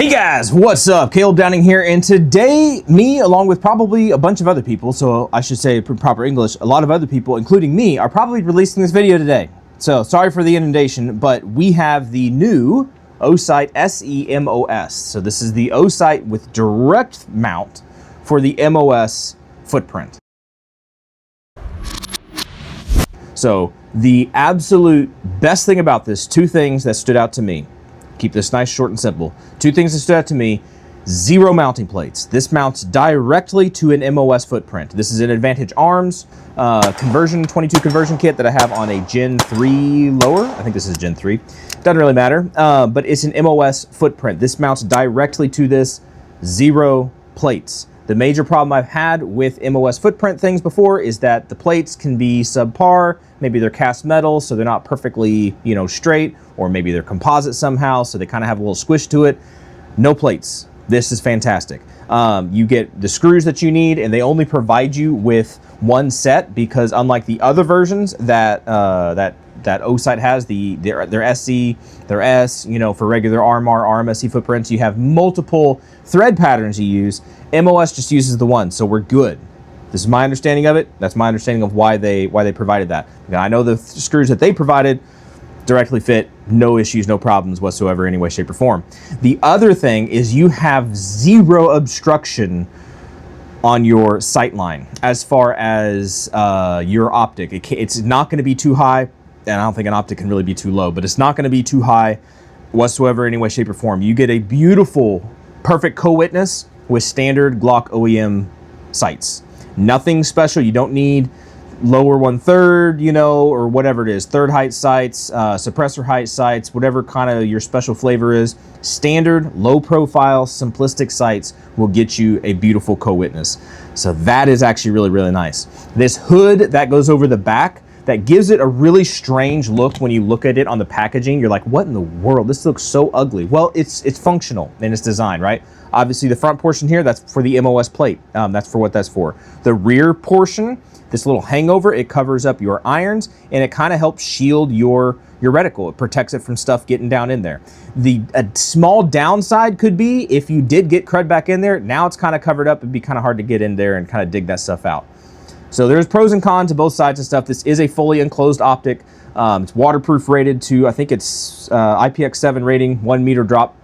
Hey guys, what's up? Caleb Downing here, and today me, along with probably a bunch of other people, so I should say proper English, a lot of other people, including me, are probably releasing this video today. So sorry for the inundation, but we have the new Osight SE MOS. So this is the Osight with direct mount for the MOS footprint. So the absolute best thing about this, two things that stood out to me. Keep this nice, short, and simple. Two things that stood out to me: zero mounting plates. This mounts directly to an MOS footprint. This is an Advantage Arms conversion, 22 conversion kit that I have on a Gen 3 lower. I think this is Gen 3. Doesn't really matter, but it's an MOS footprint. This mounts directly to this, zero plates. The major problem I've had with MOS footprint things before is that the plates can be subpar. Maybe they're cast metal, so they're not perfectly, straight, or maybe they're composite somehow, so they kind of have a little squish to it. No plates. This is fantastic. You get the screws that you need, and they only provide you with one set, because unlike the other versions that that Osight has, their SE, their S, for regular RMR, RMSE footprints, you have multiple thread patterns you use. MOS just uses the one, so we're good. This is my understanding of it. That's my understanding of why they provided that. Now, I know the screws that they provided directly fit, no issues, no problems whatsoever, any way, shape, or form. The other thing is you have zero obstruction on your sight line as far as your optic. It's not going to be too high, and I don't think an optic can really be too low, but it's not going to be too high whatsoever, any way, shape, or form. You get a beautiful, perfect co-witness with standard Glock OEM sights. Nothing special. You don't need lower 1/3, or whatever it is, third height sights, suppressor height sights, whatever kind of your special flavor is. Standard, low profile, simplistic sights will get you a beautiful co-witness. So that is actually really, really nice. This hood that goes over the back, that gives it a really strange look when you look at it on the packaging. You're like, what in the world? This looks so ugly. Well, it's functional in its design, right? Obviously, the front portion here, that's for the MOS plate. That's for what that's for. The rear portion, this little hangover, it covers up your irons, and it kind of helps shield your reticle. It protects it from stuff getting down in there. A small downside could be if you did get crud back in there, now it's kind of covered up. It'd be kind of hard to get in there and kind of dig that stuff out. So there's pros and cons to both sides and stuff. This is a fully enclosed optic. It's waterproof rated to, I think it's IPX7 rating, 1 meter drop,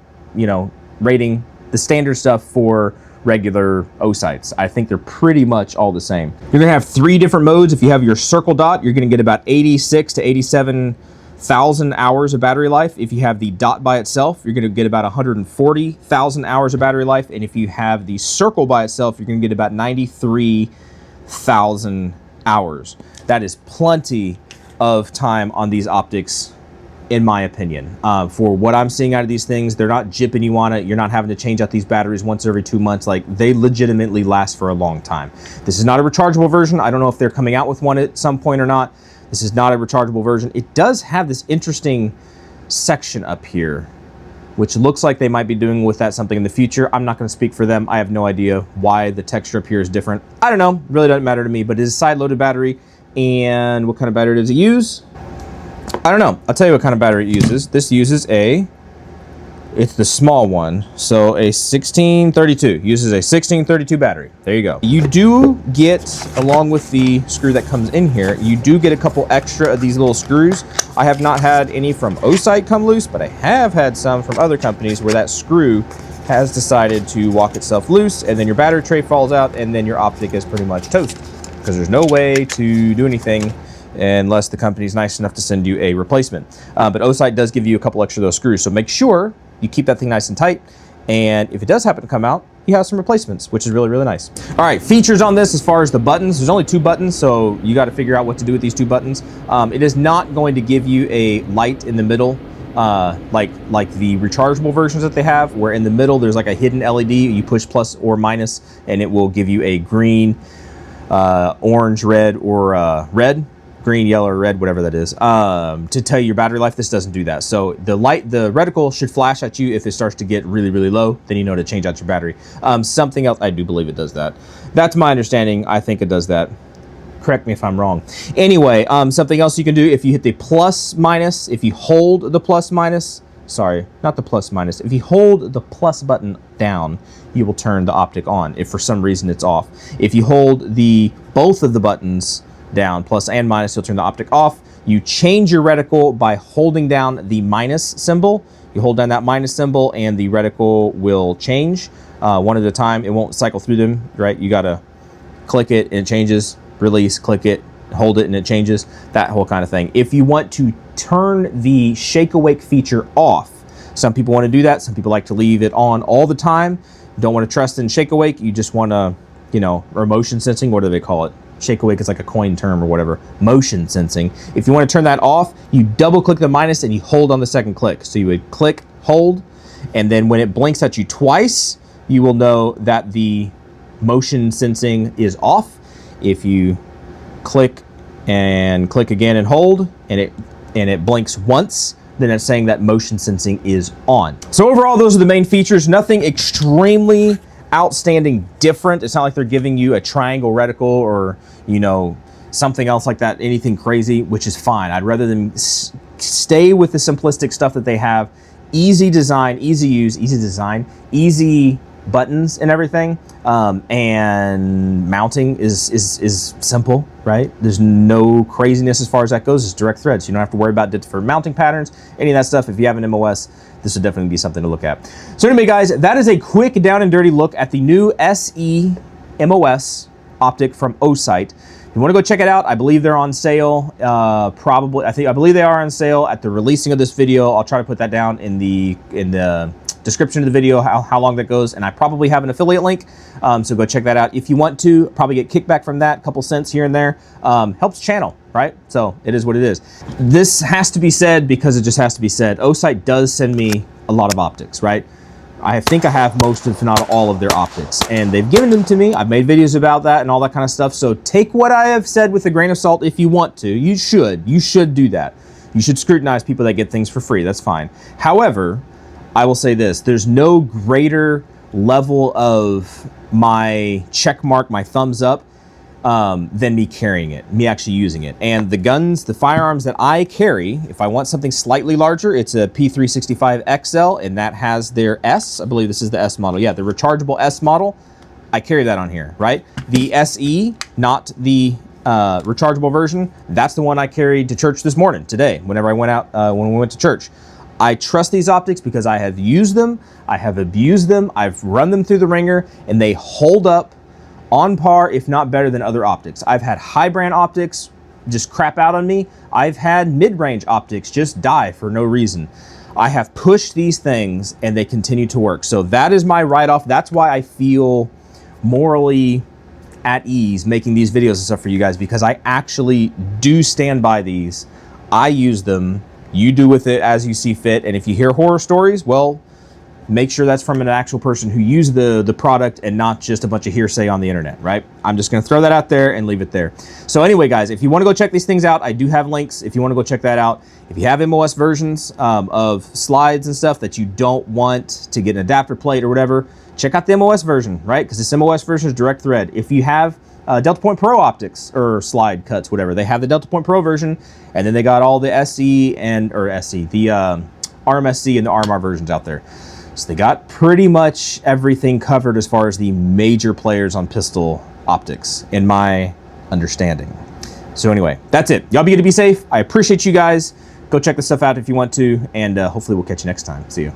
rating. The standard stuff for regular Osights. I think they're pretty much all the same. You're gonna have 3 different modes. If you have your circle dot, you're gonna get about 86 to 87,000 hours of battery life. If you have the dot by itself, you're gonna get about 140,000 hours of battery life. And if you have the circle by itself, you're gonna get about 93,000 hours. That is plenty of time on these optics, in my opinion. For what I'm seeing out of these things, they're not jipping you on it. You're not having to change out these batteries once every 2 months. Like, they legitimately last for a long time. This is not a rechargeable version. I don't know if they're coming out with one at some point or not. This is not a rechargeable version. It does have this interesting section up here, which looks like they might be doing with that something in the future. I'm not going to speak for them. I have no idea why the texture up here is different. I don't know. Really doesn't matter to me, but it is a side-loaded battery. And what kind of battery does it use? I don't know. I'll tell you what kind of battery it uses. This uses it's the small one. So a 1632, uses a 1632 battery. There you go. You do get, along with the screw that comes in here, you do get a couple extra of these little screws. I have not had any from Osight come loose, but I have had some from other companies where that screw has decided to walk itself loose, and then your battery tray falls out, and then your optic is pretty much toast, because there's no way to do anything unless the company's nice enough to send you a replacement. But Osight does give you a couple extra of those screws, so make sure you keep that thing nice and tight, and if it does happen to come out, you have some replacements, which is really, really nice. All right, features on this as far as the buttons. There's only 2 buttons, so you got to figure out what to do with these 2 buttons. It is not going to give you a light in the middle, like the rechargeable versions that they have, where in the middle there's like a hidden LED. You push plus or minus, and it will give you a green, orange, red, or red. Green, yellow, or red, whatever that is, to tell you your battery life. This doesn't do that. So the reticle should flash at you if it starts to get really, really low. Then you know to change out your battery. Something else, I do believe it does that. That's my understanding. I think it does that. Correct me if I'm wrong. Anyway, something else you can do, if you hit the plus minus, if you hold the plus minus sorry, not the plus minus. If you hold the plus button down, you will turn the optic on if for some reason it's off. If you hold both of the buttons down, plus and minus, you'll turn the optic off. You change your reticle by holding down the minus symbol. You hold down that minus symbol and the reticle will change one at a time. It won't cycle through them, right? You gotta click it and it changes, release, click it, hold it and it changes, that whole kind of thing. If you want to turn the shake awake feature off, some people want to do that, some people like to leave it on all the time. Don't want to trust in shake awake, you just want to, you know, or motion sensing, what do they call it? Shake awake is like a coin term or whatever. Motion sensing. If you want to turn that off, you double click the minus and you hold on the second click. So you would click, hold, and then when it blinks at you twice, you will know that the motion sensing is off. If you click and click again and hold, and it blinks once, then it's saying that motion sensing is on. So overall, those are the main features. Nothing extremely outstanding different. It's not like they're giving you a triangle reticle or, you know, something else like that, anything crazy, which is fine. I'd rather them stay with the simplistic stuff that they have. Easy design, easy use, easy design, easy buttons and everything, and mounting is simple, right? There's no craziness as far as that goes. It's direct threads. You don't have to worry about different mounting patterns, any of that stuff. If you have an MOS, this would definitely be something to look at. So anyway, guys, that is a quick down and dirty look at the new SE MOS optic from Osight. If you want to go check it out, I believe they're on sale. I believe they are on sale at the releasing of this video. I'll try to put that down in the description of the video, how long that goes, and I probably have an affiliate link, so go check that out if you want to. Probably get kickback from that, a couple cents here and there. Helps channel, right? So it is what it is. This has to be said because it just has to be said. Osight does send me a lot of optics, right? I think I have most, if not all, of their optics, and they've given them to me. I've made videos about that and all that kind of stuff, so take what I have said with a grain of salt if you want to. You should do that. You should scrutinize people that get things for free, that's fine. However, I will say this, there's no greater level of my check mark, my thumbs up, than me carrying it, me actually using it. And the guns, the firearms that I carry, if I want something slightly larger, it's a P365 XL, and that has their S, I believe this is the S model. Yeah, the rechargeable S model, I carry that on here, right? The SE, not the rechargeable version, that's the one I carried to church this morning, today, whenever I went out, when we went to church. I trust these optics because I have used them, I have abused them, I've run them through the ringer, and they hold up on par, if not better than other optics. I've had high brand optics just crap out on me. I've had mid-range optics just die for no reason. I have pushed these things and they continue to work. So that is my write-off. That's why I feel morally at ease making these videos and stuff for you guys, because I actually do stand by these. I use them. You do with it as you see fit, and if you hear horror stories, well, make sure that's from an actual person who used the product and not just a bunch of hearsay on the internet, right? I'm just gonna throw that out there and leave it there. So anyway, guys, if you wanna go check these things out, I do have links if you wanna go check that out. If you have MOS versions of slides and stuff that you don't want to get an adapter plate or whatever, check out the MOS version, right? Because this MOS version is direct thread. If you have Delta Point Pro optics or slide cuts, whatever, they have the Delta Point Pro version, and then they got all the SE and, or SE, the RMSC and the RMR versions out there. So they got pretty much everything covered as far as the major players on pistol optics, in my understanding. So anyway, that's it. Y'all be good to be safe. I appreciate you guys. Go check this stuff out if you want to, and hopefully we'll catch you next time. See you.